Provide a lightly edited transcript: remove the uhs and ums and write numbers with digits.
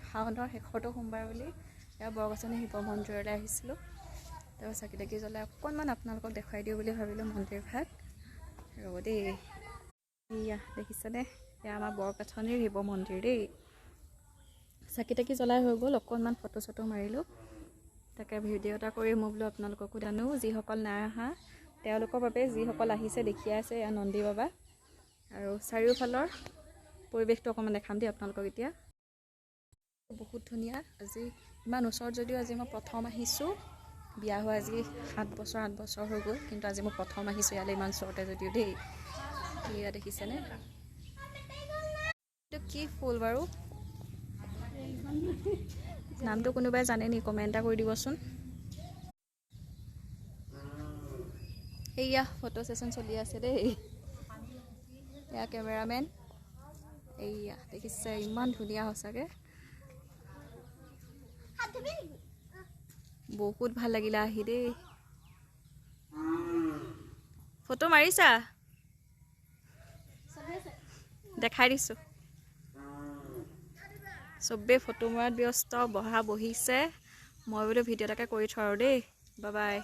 শাওনৰ শেষৰটো সোমবাৰ বুলি এয়া বৰগছনি শিৱ মন্দিৰলৈ আহিছিলোঁ। তাৰপৰা চাকি তাকি জ্বলাই অকণমান আপোনালোকক দেখুৱাই দিওঁ বুলি ভাবিলোঁ মন্দিৰভাগ। ৰ'ব দেই, এয়া দেখিছেনে, এয়া আমাৰ বৰগছনিৰ শিৱ মন্দিৰ দেই। চাকি তাকি জ্বলাই হৈ গ'ল, অকণমান ফটো চটো মাৰিলোঁ। তাকে ভিডিঅ' এটা কৰি মই বোলো আপোনালোককো জানো, যিসকল নাই অহা তেওঁলোকৰ বাবে, যিসকল আহিছে দেখিয়ে আছে এয়া নন্দী বাবা। আৰু চাৰিওফালৰ পৰিৱেশটো অকণমান দেখাম দেই আপোনালোকক এতিয়া। বহুত ধুনীয়া। আজি ইমান ওচৰত যদিও আজি মই প্ৰথম আহিছোঁ, বিয়া হোৱা আজি 7 বছৰ 8 বছৰ হৈ গ'ল, কিন্তু আজি মই প্ৰথম আহিছোঁ ইয়ালৈ ইমান ওচৰতে যদিও দেই। এয়া দেখিছেনে, এইটো কি ফুল বাৰু, নামটো কোনোবাই জানে নি কমেণ্ট এটা কৰি দিবচোন। এইয়া ফটো ছেশ্যন চলি আছে দেই, এয়া কেমেৰামেন। এইয়া দেখিছে ইমান ধুনীয়া সঁচাকৈ, বহুত ভাল লাগিলে আহি দেই। ফটো মাৰিছা? দেখাই দিছোঁ, চবেই ফটো মৰাত ব্যস্ত, বহিছে। মই বোলো ভিডিঅ' এটাকে কৰি থওঁ আৰু দেই। Bye bye.